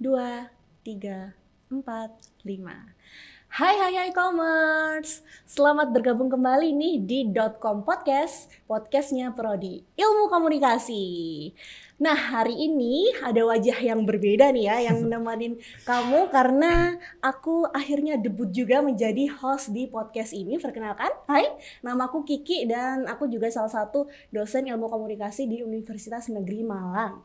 2, 3, 4, 5. Hai commerce. Selamat bergabung kembali nih di .com Podcast, podcastnya Prodi Ilmu Komunikasi. Nah, hari ini ada wajah yang berbeda nih ya yang menemani kamu karena aku akhirnya debut juga menjadi host di podcast ini. Perkenalkan, hai, namaku Kiki dan aku juga salah satu dosen ilmu komunikasi di Universitas Negeri Malang.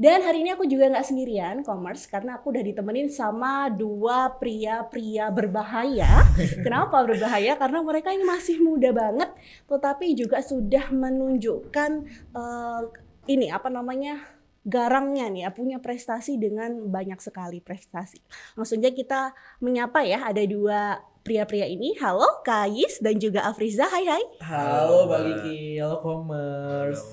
Dan hari ini aku juga nggak sendirian, commerce, karena aku udah ditemenin sama dua pria-pria berbahaya. Kenapa berbahaya? Karena mereka ini masih muda banget, tetapi juga sudah menunjukkan garangnya nih ya, punya prestasi dengan banyak sekali prestasi. Langsung aja kita menyapa ya, ada dua pria-pria ini. Halo Kais dan juga Afriza, hai. Halo Mbak Kiki, halo commerce.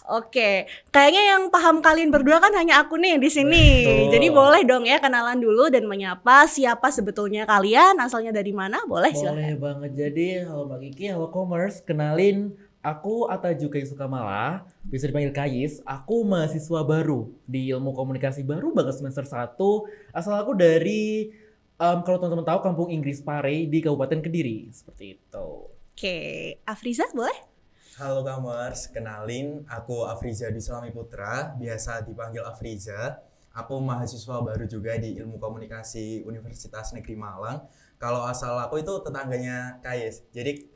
Oke, kayaknya yang paham kalian berdua kan hanya aku nih di sini. Betul. Jadi boleh dong ya kenalan dulu dan menyapa siapa sebetulnya kalian, asalnya dari mana? Boleh silakan. Boleh banget. Jadi halo Mbak Kiki, halo commerce. Kenalin, aku Atta juga yang suka malah, bisa dipanggil Kais. Aku mahasiswa baru di ilmu komunikasi, baru banget semester 1. Asal aku dari kalau teman-teman tahu Kampung Inggris Pare di Kabupaten Kediri, seperti itu. Oke, Afriza boleh? Halo Kamers, kenalin aku Afriza Duslami Putra, biasa dipanggil Afriza. Aku mahasiswa baru juga di Ilmu Komunikasi Universitas Negeri Malang. Kalau asal aku itu tetangganya Kais. Jadi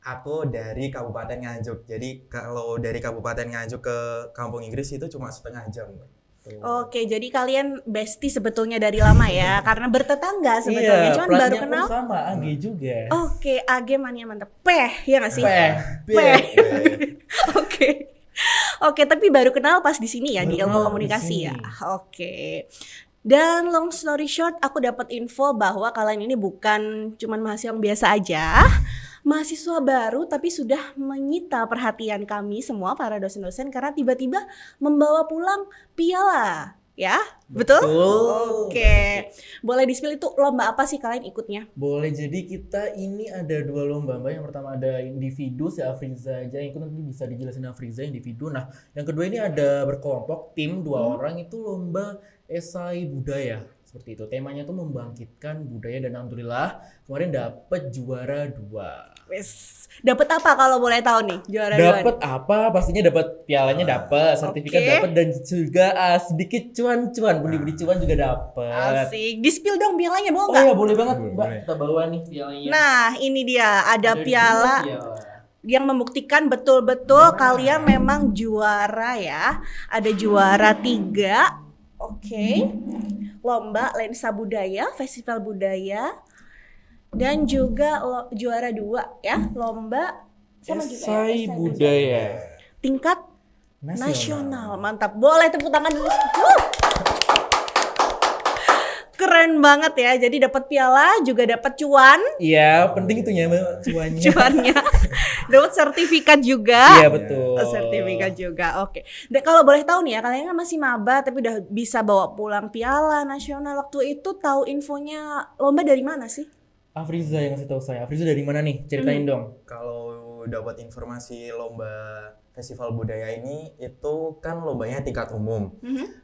aku dari Kabupaten Nganjuk. Jadi kalau dari Kabupaten Nganjuk ke Kampung Inggris itu cuma setengah jam. Oke, jadi kalian bestie sebetulnya dari lama ya, karena bertetangga sebetulnya, cuman baru platnya kenal. pun sama, AG juga. Oke, AG mania mantap. Ya nggak sih? Peh. Oke, tapi baru kenal pas di sini ya, di Baru ilmu kenal komunikasi di sini. ya. Oke. Dan long story short, aku dapat info bahwa kalian ini bukan cuman mahasiswa yang biasa aja, mahasiswa baru tapi sudah menyita perhatian kami semua para dosen-dosen karena tiba-tiba membawa pulang piala. Ya, betul? Oke. Boleh di-spill itu lomba apa sih kalian ikutnya? Boleh, jadi kita ini ada dua lomba Mbak. Yang pertama ada individu, si Afriza aja. Yang itu nanti bisa dijelasin Afriza individu. Nah, yang kedua ini ada berkelompok, tim 2 orang, itu lomba esai budaya. Seperti itu. Temanya tuh membangkitkan budaya dan alhamdulillah kemarin dapet juara 2. Wes, dapat apa kalau boleh tahu nih juara dua? Dapat apa? Pastinya dapat pialanya, dapat sertifikat, Oke. dapat, dan juga sedikit cuan-cuan, pundi-pundi cuan juga dapat. Asik, di-spill dong pialanya Oh boleh nggak? ya, boleh banget Mbak. Boleh. Kita bawa nih pialanya. Nah, ini dia ada Ada piala 2 piala. yang membuktikan betul-betul kalian memang juara ya. Ada juara 3. Oke. Lomba lensa budaya, festival budaya. Dan juga juara 2 ya, lomba sama juga ya, Esai budaya tingkat nasional. nasional. Mantap. Boleh tepuk tangan dulu. Keren banget ya. Jadi dapat piala, juga dapat cuan. Iya, penting itunya Mbak, cuannya. Cuannya. Dapat sertifikat juga. Iya, betul. Sertifikat juga. Oke. Dan kalau boleh tahu nih ya, kalian kan masih maba tapi udah bisa bawa pulang piala nasional. Waktu itu tahu infonya lomba dari mana sih? Afriza yang ngasih tahu saya. Afriza dari mana nih? Ceritain dong. Kalau dapat informasi lomba festival budaya ini itu kan lombanya tingkat umum.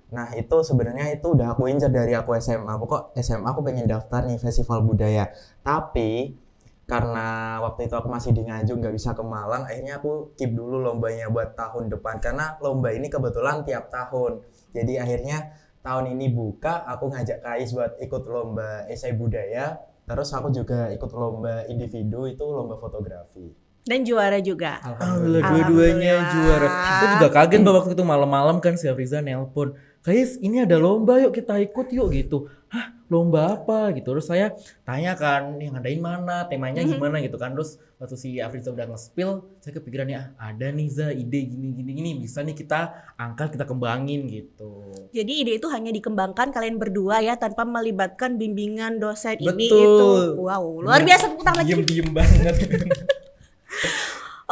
Nah itu sebenarnya itu udah aku incar dari aku SMA. Pokok SMA aku pengen daftar nih festival budaya. Tapi karena waktu itu aku masih di Nganjuk nggak bisa ke Malang, akhirnya aku keep dulu lombanya buat tahun depan. Karena lomba ini kebetulan tiap tahun. Jadi akhirnya tahun ini buka, aku ngajak Kais buat ikut lomba esai budaya. Terus aku juga ikut lomba individu, itu lomba fotografi. Dan juara juga. Alhamdulillah, dua-duanya juara. Saya juga kaget Mbak waktu itu malam-malam kan si Afriza nelpon, "Guys, ini ada lomba, yuk kita ikut yuk," gitu. "Hah, lomba apa?" gitu. Terus saya tanya kan, yang ngadain mana, temanya gimana gitu kan. Terus waktu si Afriza udah nge-spill, saya kepikiran ya, ada nih Za, ide gini, bisa nih kita angkat, kita kembangin gitu. Jadi ide itu hanya dikembangkan kalian berdua ya tanpa melibatkan bimbingan dosen ini Betul. itu. Wow, luar biasa, tepuk tangan lagi. Diem banget.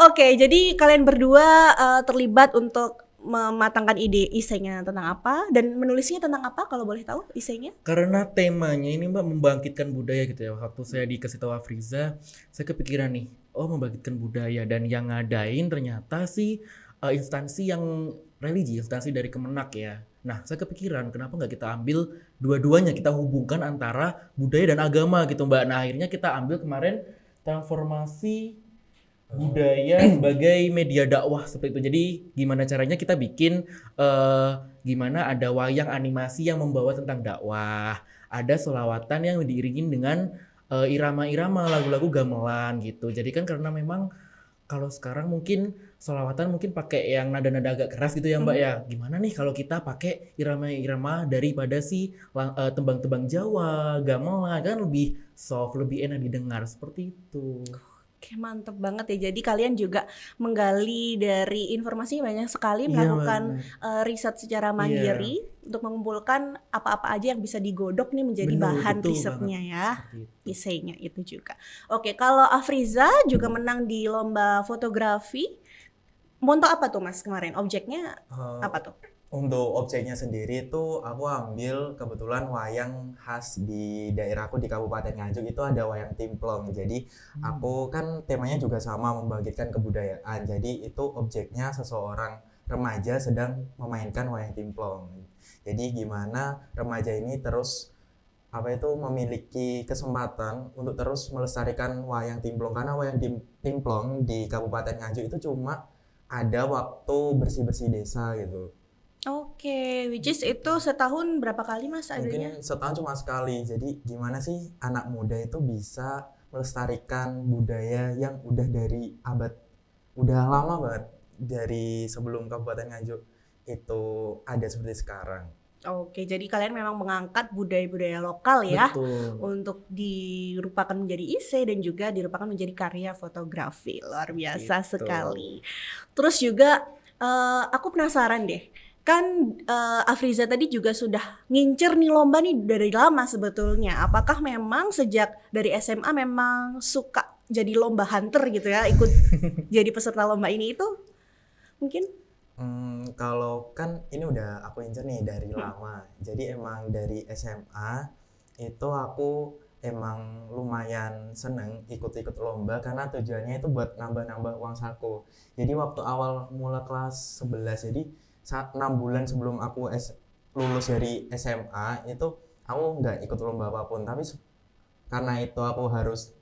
Oke, jadi kalian berdua terlibat untuk mematangkan ide isainya tentang apa dan menulisnya tentang apa kalau boleh tahu isainya? Karena temanya ini Mbak membangkitkan budaya gitu ya. Waktu saya dikasih tahu Afriza, saya kepikiran nih, oh membangkitkan budaya, dan yang ngadain ternyata sih instansi yang religi, instansi dari Kemenak ya. Nah, saya kepikiran kenapa nggak kita ambil dua-duanya, kita hubungkan antara budaya dan agama gitu Mbak. Nah, akhirnya kita ambil kemarin transformasi budaya sebagai media dakwah seperti itu. Jadi gimana caranya kita bikin gimana ada wayang animasi yang membawa tentang dakwah, ada sholawatan yang diiringin dengan irama-irama lagu-lagu gamelan gitu. Jadi kan karena memang kalau sekarang mungkin sholawatan mungkin pakai yang nada-nada agak keras gitu ya Mbak ya. Gimana nih kalau kita pakai irama-irama daripada tembang-tembang Jawa, gamelan kan lebih soft, lebih enak didengar seperti itu. Oke, mantep banget ya. Jadi kalian juga menggali dari informasi banyak sekali, Iya, melakukan benar. riset secara mandiri untuk mengumpulkan apa-apa aja yang bisa digodok nih menjadi Bener, bahan betul risetnya banget. ya. Seperti itu. Esainya itu juga. Oke, kalau Afriza juga menang di lomba fotografi. Monto apa tuh Mas kemarin? Objeknya Eh, apa tuh? Untuk objeknya sendiri itu aku ambil kebetulan wayang khas di daerahku di Kabupaten Nganjuk itu ada wayang timplong. Jadi aku kan temanya juga sama membangkitkan kebudayaan. Jadi itu objeknya seseorang remaja sedang memainkan wayang timplong. Jadi gimana remaja ini terus memiliki kesempatan untuk terus melestarikan wayang timplong karena wayang timplong di Kabupaten Nganjuk itu cuma ada waktu bersih-bersih desa gitu. Oke, which is itu setahun berapa kali Mas adanya? Mungkin setahun cuma sekali. Jadi gimana sih anak muda itu bisa melestarikan budaya yang udah lama banget dari sebelum Kabupaten Nganjuk itu ada seperti sekarang. Oke, jadi kalian memang mengangkat budaya-budaya lokal ya Betul. untuk dirupakan menjadi esai dan juga dirupakan menjadi karya fotografi. Luar biasa Gitu. sekali. Terus juga aku penasaran deh. Kan Afriza tadi juga sudah ngincer nih lomba nih dari lama sebetulnya. Apakah memang sejak dari SMA memang suka jadi lomba hunter gitu ya, ikut jadi peserta lomba ini itu mungkin? Kalau kan ini udah aku incer nih dari lama. Jadi emang dari SMA itu aku emang lumayan seneng ikut-ikut lomba karena tujuannya itu buat nambah-nambah uang saku. Jadi waktu awal mulai kelas 11 jadi 6 bulan sebelum aku lulus dari SMA itu aku nggak ikut lomba apapun. Tapi karena itu aku harus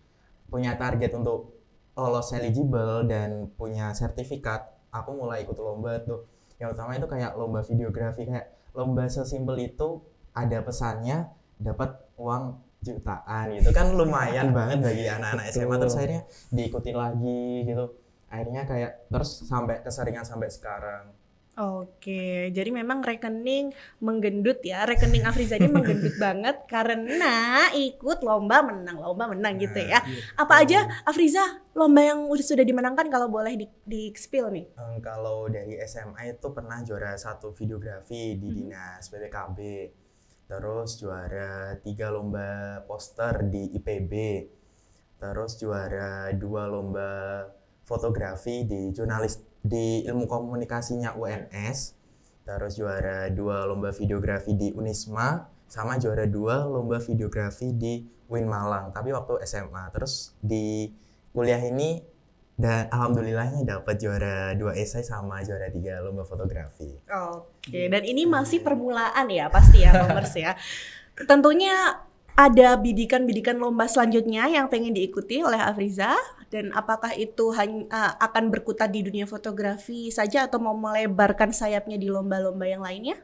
punya target untuk lolos eligible dan punya sertifikat, aku mulai ikut lomba tuh. Yang utama itu kayak lomba videografi, kayak lomba sesimpel itu ada pesannya dapat uang jutaan gitu kan lumayan banget bagi anak-anak SMA. Terus akhirnya diikutin lagi gitu, akhirnya kayak terus sampai keseringan sampai sekarang. Oke, jadi memang rekening menggendut ya, rekening Afriza ini menggendut banget karena ikut lomba menang gitu ya. Apa aja Afriza lomba yang sudah dimenangkan kalau boleh di spill nih? Kalau dari SMA itu pernah juara 1 videografi di Dinas PPKB, terus juara 3 lomba poster di IPB, terus juara 2 lomba fotografi di ilmu komunikasinya UNS, terus juara 2 lomba videografi di Unisma, sama juara 2 lomba videografi di UIN Malang, tapi waktu SMA. Terus di kuliah ini dan alhamdulillahnya dapat juara 2 esai sama juara 3 lomba fotografi. Oke, dan ini masih permulaan ya pasti ya Commerce ya. Tentunya ada bidikan-bidikan lomba selanjutnya yang pengen diikuti oleh Afriza, dan apakah itu akan berkutat di dunia fotografi saja atau mau melebarkan sayapnya di lomba-lomba yang lainnya?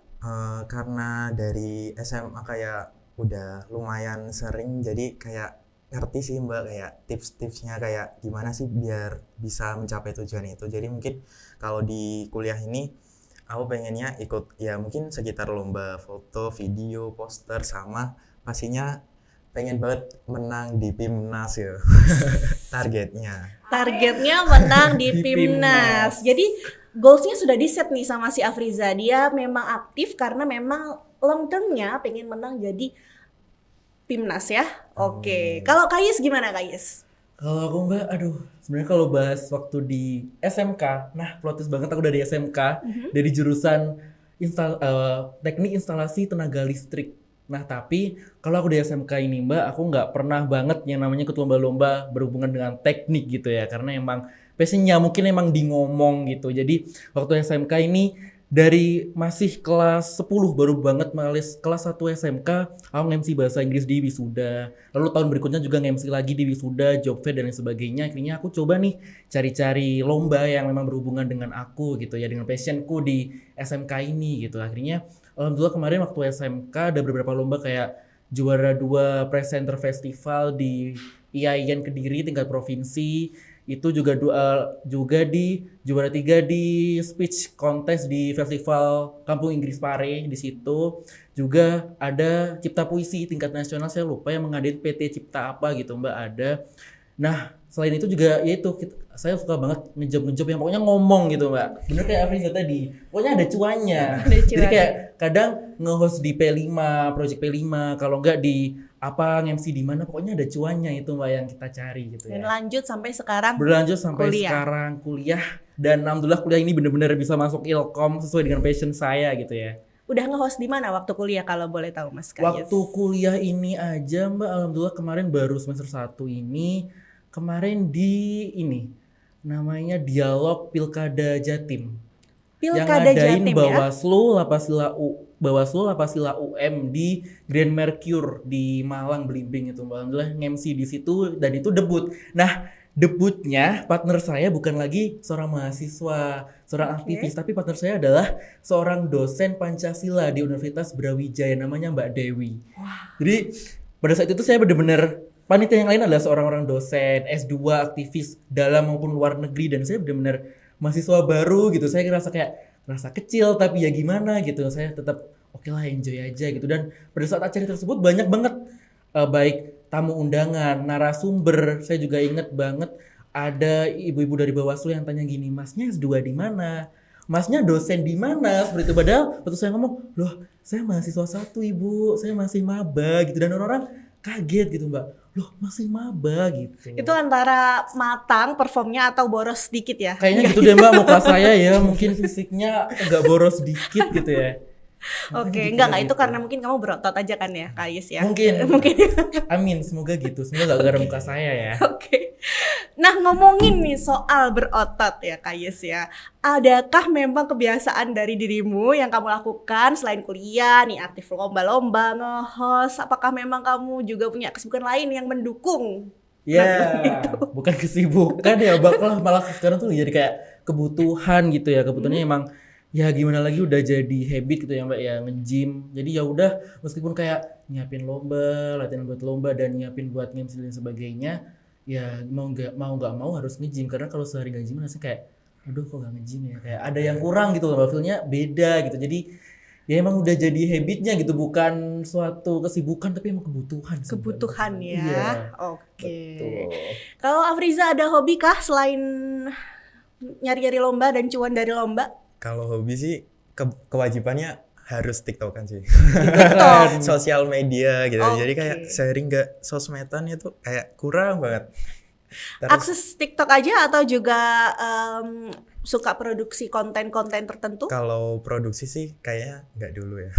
Karena dari SMA kayak udah lumayan sering, jadi kayak ngerti sih Mbak kayak tips-tipsnya kayak gimana sih biar bisa mencapai tujuan itu. Jadi mungkin kalau di kuliah ini aku pengennya ikut ya mungkin sekitar lomba foto, video, poster, sama pastinya pengen banget menang di PIMNAS ya. Targetnya Menang di Di PIMNAS. Jadi goalsnya sudah di set nih sama si Afriza. Dia memang aktif karena memang long termnya pengen menang jadi PIMNAS ya. Oke. Kalau Kayis gimana Kayis? Kalau aku Mbak, sebenarnya kalau bahas waktu di SMK, nah plot twist banget aku dari SMK, dari jurusan teknik instalasi tenaga listrik. Nah tapi kalau aku di SMK ini Mbak, aku nggak pernah banget yang namanya ikut lomba-lomba berhubungan dengan teknik gitu ya, karena emang passionnya mungkin emang di ngomong gitu. Jadi waktu SMK ini dari masih kelas 10 baru banget malis kelas 1 SMK aku nge-MC bahasa Inggris di wisuda. Lalu tahun berikutnya juga nge-MC lagi di wisuda, job fair dan lain sebagainya. Akhirnya aku coba nih cari-cari lomba yang memang berhubungan dengan aku gitu ya, dengan passionku di SMK ini gitu. Akhirnya alhamdulillah kemarin waktu SMK ada beberapa lomba kayak juara 2 presenter festival di IAIN Kediri tingkat provinsi. Itu juga juga di juara 3 di speech contest di festival Kampung Inggris Pare. Di situ juga ada cipta puisi tingkat nasional, saya lupa yang mengadain PT Cipta apa gitu Mbak, ada. Nah selain itu juga yaitu saya suka banget ngejob yang pokoknya ngomong gitu Mbak, bener kayak Afriza tadi, pokoknya ada cuannya. Jadi kayak kadang nge-host di P5, project P5, kalau enggak di apa nge-MC di mana, pokoknya ada cuannya itu Mbak yang kita cari gitu ya. Dan lanjut sampai sekarang Berlanjut sampai sekarang kuliah, dan alhamdulillah kuliah ini benar-benar bisa masuk Ilkom sesuai dengan passion saya gitu ya. Udah nge-host di mana waktu kuliah kalau boleh tahu Mas Kayes? Waktu kuliah ini aja Mbak, alhamdulillah kemarin baru semester 1 ini, kemarin di ini namanya Dialog Pilkada Jatim. Pilkada yang ngadain Jatim Bawaslu Lapasila UM di Grand Mercure di Malang Belimbing itu Mbak. Alhamdulillah nge-MC di situ dan itu debut. Nah, debutnya partner saya bukan lagi seorang mahasiswa, seorang aktivis, tapi partner saya adalah seorang dosen Pancasila di Universitas Brawijaya, namanya Mbak Dewi. Jadi pada saat itu saya benar-benar, panitia yang lain adalah seorang dosen S2 aktivis dalam maupun luar negeri, dan saya benar-benar mahasiswa baru gitu. Saya ngerasa kecil tapi ya gimana gitu. Saya tetap oke lah, enjoy aja gitu. Dan pada saat acara tersebut banyak banget baik tamu undangan, narasumber. Saya juga inget banget ada ibu-ibu dari Bawaslu yang tanya gini, "Masnya S2 di mana? Masnya dosen di mana?" Seperti itu. Padahal waktu saya ngomong, "Loh, saya mahasiswa 1 Ibu, saya masih maba," gitu. Dan orang-orang kaget gitu Mbak, "Loh, masih maba," gitu. Itu antara matang performnya atau boros sedikit ya? Kayaknya gitu deh Mbak, muka saya ya mungkin fisiknya agak boros dikit gitu ya. Oke, enggak itu karena mungkin kamu berotot aja kan ya, Kayes ya? Mungkin. Mungkin. Amin, semoga gitu. Semoga gak gara muka saya ya. Oke. Nah, ngomongin nih soal berotot ya, Kayes ya. Adakah memang kebiasaan dari dirimu yang kamu lakukan selain kuliah nih, aktif lomba-lomba, nge-host, apakah memang kamu juga punya kesibukan lain yang mendukung? Ya, bukan kesibukan ya, malah sekarang tuh jadi kayak kebutuhan gitu ya. Kebutuhannya emang ya gimana lagi, udah jadi habit gitu ya Mbak ya, nge-gym. Jadi ya udah, meskipun kayak nyiapin lomba, latihan buat lomba dan nyiapin buat MC dan sebagainya, ya mau nggak mau harus nge-gym. Karena kalau sehari nggak gym rasanya kayak aduh kok nggak nge-gym ya, kayak ada yang kurang gitu loh, feel-nya beda gitu. Jadi ya emang udah jadi habitnya gitu, bukan suatu kesibukan tapi emang kebutuhan. Kebutuhan ya. Iya. Oke. Betul. Kalau Afriza ada hobi kah selain nyari-nyari lomba dan cuan dari lomba? Kalau hobi sih kewajibannya harus TikTokan sih. TikTok. Sosial media gitu. Oke. Jadi kayak sering nggak sosmedan itu kayak kurang banget. Terus Akses TikTok aja atau juga suka produksi konten-konten tertentu? kalau produksi sih kayaknya nggak dulu ya.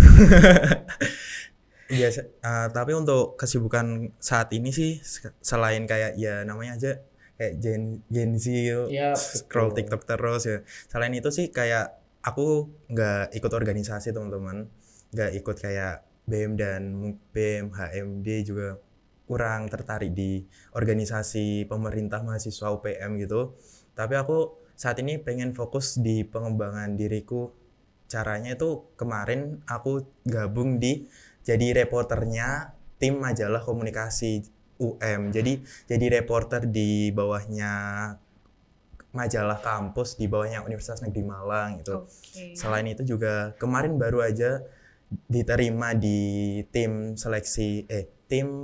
Biasa, tapi untuk kesibukan saat ini sih selain kayak ya namanya aja kayak Gen Z Ya, scroll betul. TikTok terus ya. Selain itu sih kayak aku nggak ikut organisasi teman-teman, nggak ikut kayak BEM dan BEM, HMD juga kurang tertarik di organisasi pemerintah mahasiswa UPM gitu. Tapi aku saat ini pengen fokus di pengembangan diriku. Caranya itu kemarin aku gabung jadi reporternya tim majalah komunikasi UM. Jadi reporter di bawahnya majalah kampus, di bawahnya Universitas Negeri Malang gitu. Oke. Selain itu juga kemarin baru aja diterima di tim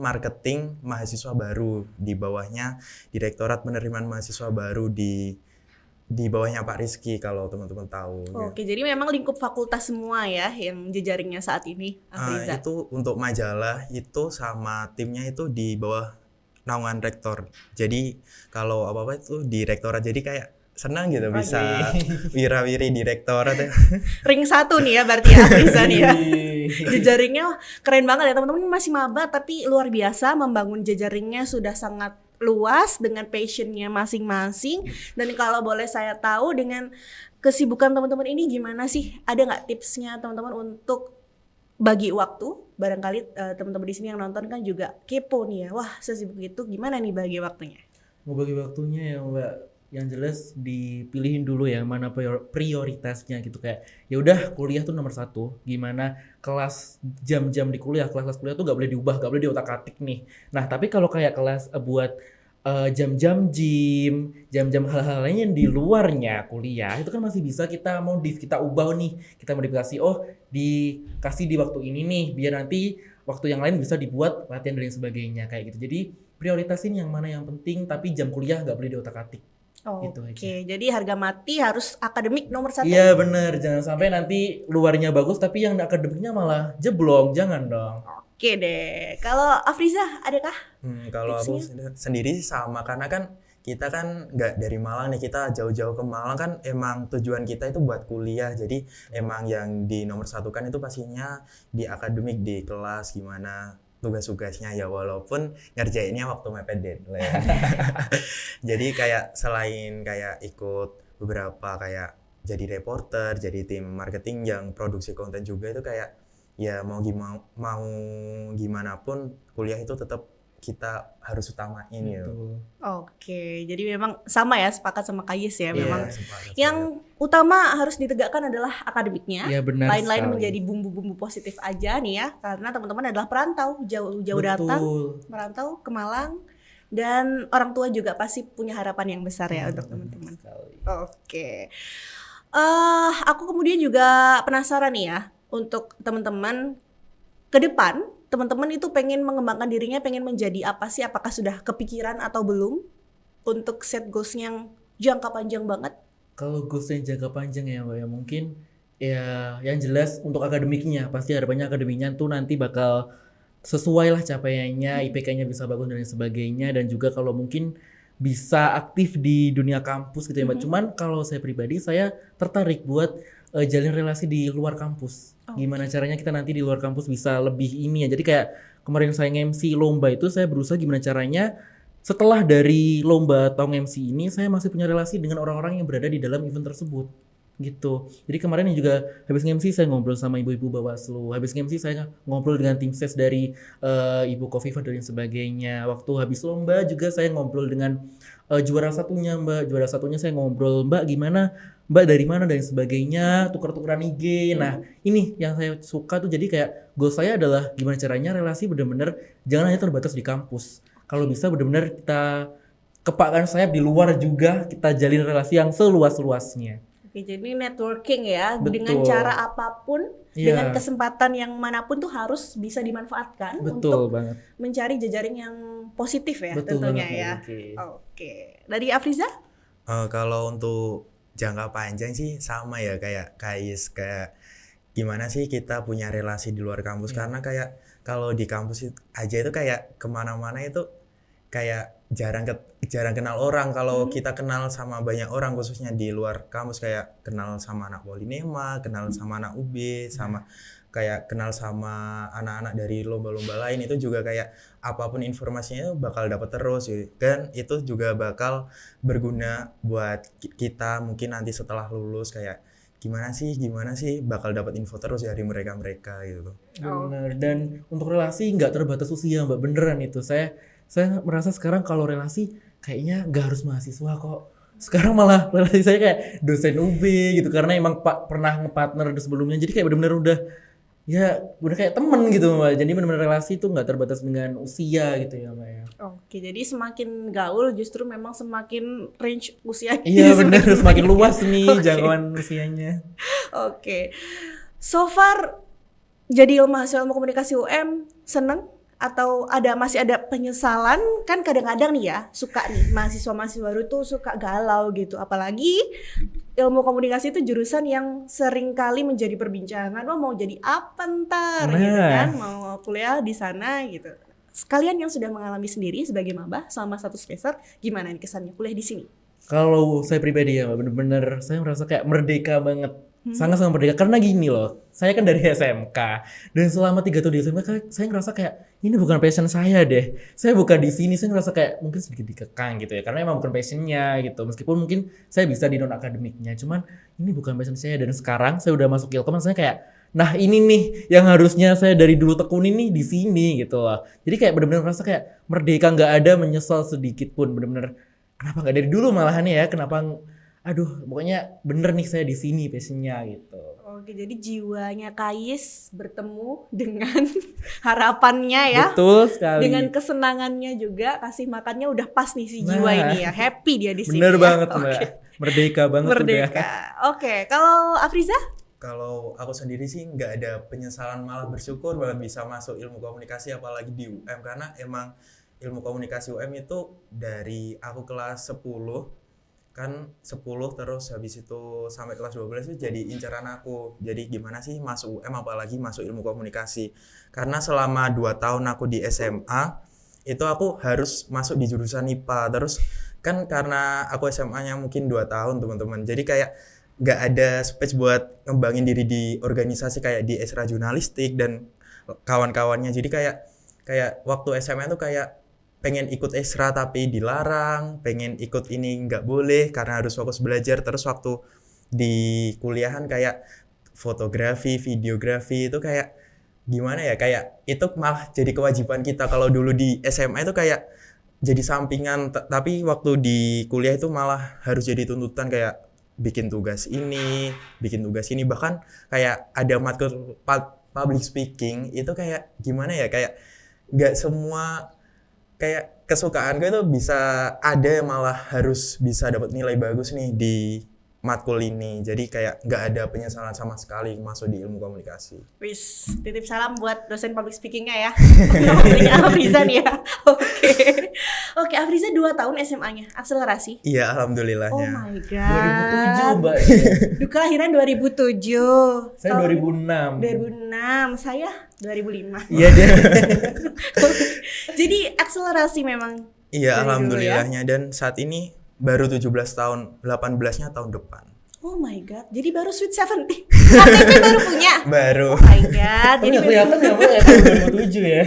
marketing mahasiswa baru di bawahnya Direktorat Penerimaan Mahasiswa Baru di bawahnya Pak Rizky kalau teman-teman tahu. Oke, jadi memang lingkup fakultas semua ya yang jejaringnya saat ini, Afriza. Itu untuk majalah itu sama timnya itu di bawah naungan rektor. Jadi kalau apa-apa itu di rektorat, jadi kayak senang gitu bisa wirawiri di rektorat ya. Ring 1 nih ya berarti ya Afriza nih ya. Jejaringnya keren banget ya teman-teman, masih maba tapi luar biasa membangun jejaringnya sudah sangat luas dengan passionnya masing-masing. Dan kalau boleh saya tahu dengan kesibukan teman-teman ini gimana sih? Ada nggak tipsnya teman-teman untuk bagi waktu? Barangkali teman-teman di sini yang nonton kan juga kepo nih ya. Wah, sesibuk itu gimana nih bagi waktunya? Mau bagi waktunya ya Mbak, yang jelas dipilihin dulu ya mana prioritasnya gitu, kayak ya udah kuliah tuh nomor satu. Gimana kelas jam-jam di kuliah, kelas-kelas kuliah tuh gak boleh diubah, gak boleh diotak-atik nih. Nah tapi kalau kayak kelas buat jam-jam gym, jam-jam hal-hal lain yang di luarnya kuliah itu kan masih bisa kita modif, kita ubah nih, kita modifikasi. Oh, dikasih di waktu ini nih, biar nanti waktu yang lain bisa dibuat latihan dan lain sebagainya kayak gitu. Jadi prioritasin yang mana yang penting, tapi jam kuliah nggak boleh diotak-atik. Gitu aja. Oke, jadi harga mati harus akademik nomor satu. Iya bener, jangan sampai nanti luarnya bagus tapi yang akademiknya malah jeblok, jangan dong. Oke deh. Kalau Afriza, adakah? Kalau aku Tipsnya? sendiri sih sama, karena kan kita kan nggak dari Malang nih, kita jauh-jauh ke Malang kan emang tujuan kita itu buat kuliah. Jadi emang yang di nomor satu kan itu pastinya di akademik, di kelas gimana tugas-tugasnya ya, walaupun ngerjainnya waktu mepet deadline. Jadi kayak selain kayak ikut beberapa kayak jadi reporter, jadi tim marketing yang produksi konten juga, itu kayak ya mau gimana pun kuliah itu tetap kita harus utamain gitu. Betul. Oke, jadi memang sama ya, sepakat sama Kayis ya. Iya, Memang Sepakat. yang utama harus ditegakkan adalah akademiknya. Iya benar Lain-lain sekali. menjadi bumbu-bumbu positif aja nih ya, karena teman-teman adalah perantau, jauh-jauh datang, Betul. merantau ke Malang, dan orang tua juga pasti punya harapan yang besar ya untuk teman-teman. Sekali. Oke, aku kemudian juga penasaran nih ya, untuk teman-teman ke depan, teman-teman itu pengen mengembangkan dirinya, pengen menjadi apa sih? Apakah sudah kepikiran atau belum untuk set goals yang jangka panjang banget? Kalau goals yang jangka panjang ya Mbak ya, mungkin ya yang jelas untuk akademiknya pasti harapannya akademinya tuh nanti bakal sesuai lah capaiannya, IPK-nya bisa bagus dan lain sebagainya, dan juga kalau mungkin bisa aktif di dunia kampus gitu ya Mbak. Cuman kalau saya pribadi saya tertarik buat jalin relasi di luar kampus. Gimana caranya kita nanti di luar kampus bisa lebih ini ya. Jadi kayak kemarin saya nge-MC lomba itu, saya berusaha gimana caranya setelah dari lomba atau nge-MC ini saya masih punya relasi dengan orang-orang yang berada di dalam event tersebut gitu. Jadi kemarin juga habis nge-MC saya ngobrol sama ibu-ibu Bawaslu, habis nge-MC saya ngobrol dengan tim ses dari Ibu Kofifa dan lain sebagainya. Waktu habis lomba juga saya ngobrol dengan juara satunya Mbak, juara satunya saya ngobrol, Mbak gimana, Mbak dari mana dan sebagainya, tuker-tukeran IG. Nah ini yang saya suka tuh, jadi kayak goal saya adalah gimana caranya relasi benar-benar jangan hanya terbatas di kampus. Kalau bisa benar-benar kita kepakkan sayap di luar juga, kita jalin relasi yang seluas-luasnya. Oke, jadi networking ya, Betul. dengan cara apapun, Iya. dengan kesempatan yang manapun tuh harus bisa dimanfaatkan Betul untuk banget. mencari jejaring yang positif ya, Betul tentunya banget, ya. Mbak Vicky. Oke, dari Afriza? Kalau untuk jangka panjang sih sama ya kayak Kais, kayak gimana sih kita punya relasi di luar kampus. Karena kayak kalau di kampus aja itu kayak kemana-mana itu kayak jarang kenal orang. Kalau kita kenal sama banyak orang, khususnya di luar kampus, kayak kenal sama anak Polinema, kenal sama anak UB, sama kayak kenal sama anak-anak dari lomba-lomba lain, itu juga kayak apapun informasinya bakal dapat terus gitu. Dan itu juga bakal berguna buat kita mungkin nanti setelah lulus, kayak gimana sih bakal dapat info terus dari mereka gitu. Bener. Dan untuk relasi nggak terbatas usia Mbak, beneran itu. Saya merasa sekarang kalau relasi kayaknya nggak harus mahasiswa kok. Sekarang malah relasi saya kayak dosen UB gitu, karena emang pernah ngepartner sebelumnya. Jadi kayak bener-bener udah kayak temen gitu Mbak. Jadi bener-bener relasi itu nggak terbatas dengan usia gitu ya Mbak ya. Oke, jadi semakin gaul justru memang semakin range usianya. Iya bener, semakin luas nih Oke. jangkauan usianya. Oke, so far jadi mahasiswa ilmu komunikasi UM seneng atau masih ada penyesalan? Kan kadang-kadang nih ya suka nih mahasiswa-mahasiswa baru tuh suka galau gitu, apalagi ilmu komunikasi itu jurusan yang sering kali menjadi perbincangan. Wah, mau jadi apa ntar gitu Nah. kan, mau kuliah di sana gitu. Sekalian yang sudah mengalami sendiri sebagai maba selama 1 semester, gimana nih kesannya kuliah di sini? Kalau saya pribadi ya Mbak, bener-bener saya merasa kayak merdeka banget. Sangat-sangat merdeka. Karena gini loh, saya kan dari SMK. Dan selama 3 tahun di SMK, saya ngerasa kayak, ini bukan passion saya deh. Saya bukan di sini, saya ngerasa kayak mungkin sedikit dikekang gitu ya. Karena emang bukan passionnya gitu. Meskipun mungkin saya bisa di non-akademiknya. Cuman ini bukan passion saya. Dan sekarang saya udah masuk Ilkom, saya kayak, nah ini nih yang harusnya saya dari dulu tekuni nih di sini gitu loh. Jadi kayak benar-benar ngerasa kayak merdeka, nggak ada menyesal sedikit pun. Benar-benar kenapa nggak dari dulu malahan ya? Kenapa? Aduh, pokoknya bener nih saya di sini passionnya gitu. Oke, jadi jiwanya Kais bertemu dengan harapannya ya. Betul sekali. Dengan kesenangannya juga, kasih makannya udah pas nih si Nah, jiwa ini ya. Happy dia di sini. Bener ya. banget Oke. Mbak. Merdeka banget Merdeka. udah. Oke, kalau Afriza? Kalau aku sendiri sih nggak ada penyesalan, malah bersyukur banget bisa masuk ilmu komunikasi apalagi di UM, karena emang ilmu komunikasi UM itu dari aku kelas 10 kan 10 terus habis itu sampai kelas 12 itu jadi incaran aku. Jadi gimana sih masuk UM apalagi masuk ilmu komunikasi. Karena selama 2 tahun aku di SMA itu aku harus masuk di jurusan IPA. Terus kan karena aku SMA-nya mungkin 2 tahun teman-teman. Jadi kayak nggak ada space buat ngembangin diri di organisasi kayak di Esra Jurnalistik dan kawan-kawannya. Jadi kayak waktu SMA tuh kayak pengen ikut Esra tapi dilarang, pengen ikut ini nggak boleh karena harus fokus belajar. Terus waktu di kuliahan kayak fotografi, videografi itu kayak gimana ya, kayak itu malah jadi kewajiban kita. Kalau dulu di SMA itu kayak jadi sampingan, tapi waktu di kuliah itu malah harus jadi tuntutan kayak bikin tugas ini, bahkan kayak ada matkul public speaking itu kayak gimana ya, kayak nggak semua kayak kesukaan gue itu bisa ada, malah harus bisa dapat nilai bagus nih di matkul ini. Jadi kayak nggak ada penyesalan sama sekali masuk di ilmu komunikasi. Wis, titip salam buat dosen public speakingnya ya. Namanya Afriza nih ya. Oke, Afriza 2 tahun SMA-nya, akselerasi. Iya, Oh alhamdulillahnya. my god. 2007 Mbak. Duh, kelahiran 2007. Saya Kalau 2006. 2006, saya 2005. Iya deh. Jadi akselerasi memang. Iya, dari alhamdulillahnya. Dan saat ini baru 17 tahun, 18-nya tahun depan. Oh my god, jadi baru Sweet 70. KTP baru punya. Baru. Oh my god. Tapi Jadi nggak kelihatan ya Mbak ya tahun 2007 ya.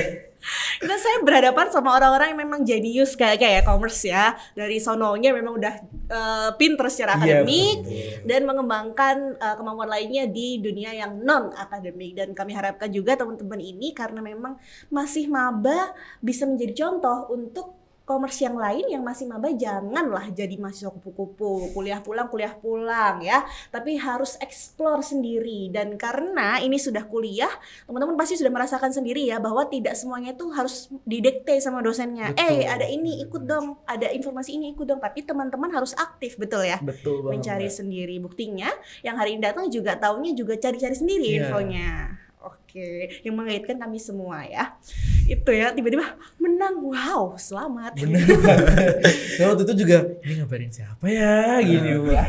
kita saya berhadapan sama orang-orang yang memang jenius kayak commerce ya. Dari sononya memang udah pinter secara Iya, akademik betul. dan mengembangkan kemampuan lainnya di dunia yang non akademik. Dan kami harapkan juga teman-teman ini karena memang masih maba bisa menjadi contoh untuk commerce yang lain yang masih maba. Janganlah jadi mahasiswa kupu-kupu, kuliah pulang ya, tapi harus explore sendiri. Dan karena ini sudah kuliah, teman-teman pasti sudah merasakan sendiri ya bahwa tidak semuanya itu harus didikte sama dosennya. Betul. Ada ini ikut dong, ada informasi ini ikut dong, tapi teman-teman harus aktif, betul ya, Betul banget. mencari Mbak. sendiri. Buktinya yang hari ini datang juga taunya juga cari-cari sendiri Iya. infonya. Oke, yang mengaitkan kami semua ya. Itu ya, tiba-tiba menang. Wow, selamat. Bener banget. Nah, waktu itu juga ini ngabarin siapa ya gini Mbak.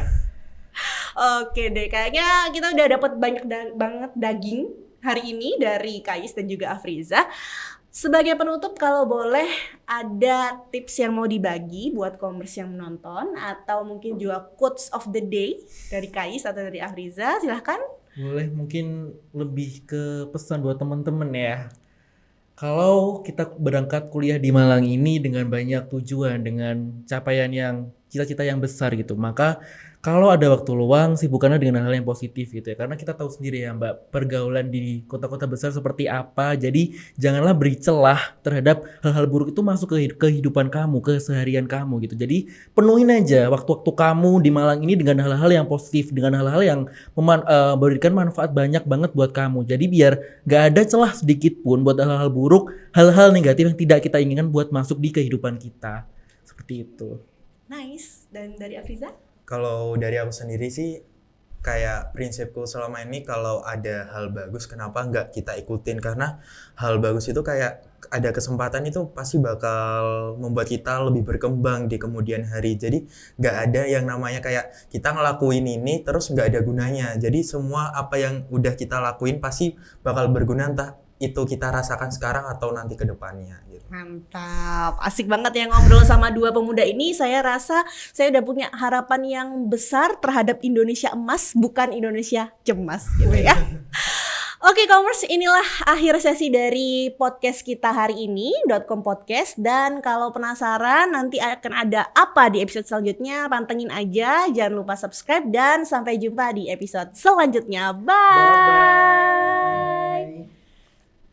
Oke deh, kayaknya kita udah dapat banyak banget daging hari ini dari Kais dan juga Afriza. Sebagai penutup, kalau boleh ada tips yang mau dibagi buat commerce yang menonton, atau mungkin juga quotes of the day dari Kais atau dari Afriza, silahkan. Boleh mungkin lebih ke pesan buat teman-teman ya. Kalau kita berangkat kuliah di Malang ini dengan banyak tujuan, dengan capaian yang cita-cita yang besar gitu, maka kalau ada waktu luang sibukkanlah dengan hal-hal yang positif gitu ya. Karena kita tahu sendiri ya Mbak, pergaulan di kota-kota besar seperti apa. Jadi janganlah beri celah terhadap hal-hal buruk itu masuk ke kehidupan kamu, keseharian kamu gitu. Jadi penuhin aja waktu-waktu kamu di Malang ini dengan hal-hal yang positif, dengan hal-hal yang memberikan manfaat banyak banget buat kamu. Jadi biar gak ada celah sedikit pun buat hal-hal buruk, hal-hal negatif yang tidak kita inginkan buat masuk di kehidupan kita. Seperti itu. Nice. Dan dari Afriza? Kalau dari aku sendiri sih kayak prinsipku selama ini, kalau ada hal bagus kenapa nggak kita ikutin, karena hal bagus itu kayak ada kesempatan itu pasti bakal membuat kita lebih berkembang di kemudian hari. Jadi nggak ada yang namanya kayak kita ngelakuin ini terus nggak ada gunanya. Jadi semua apa yang udah kita lakuin pasti bakal berguna, entah itu kita rasakan sekarang atau nanti ke depannya gitu. Mantap, asik banget ya ngobrol sama dua pemuda ini. Saya rasa saya udah punya harapan yang besar terhadap Indonesia emas, bukan Indonesia cemas gitu ya. Oke Commerce, inilah akhir sesi dari podcast kita hari ini, .com Podcast. Dan kalau penasaran nanti akan ada apa di episode selanjutnya, pantengin aja, jangan lupa subscribe dan sampai jumpa di episode selanjutnya. Bye.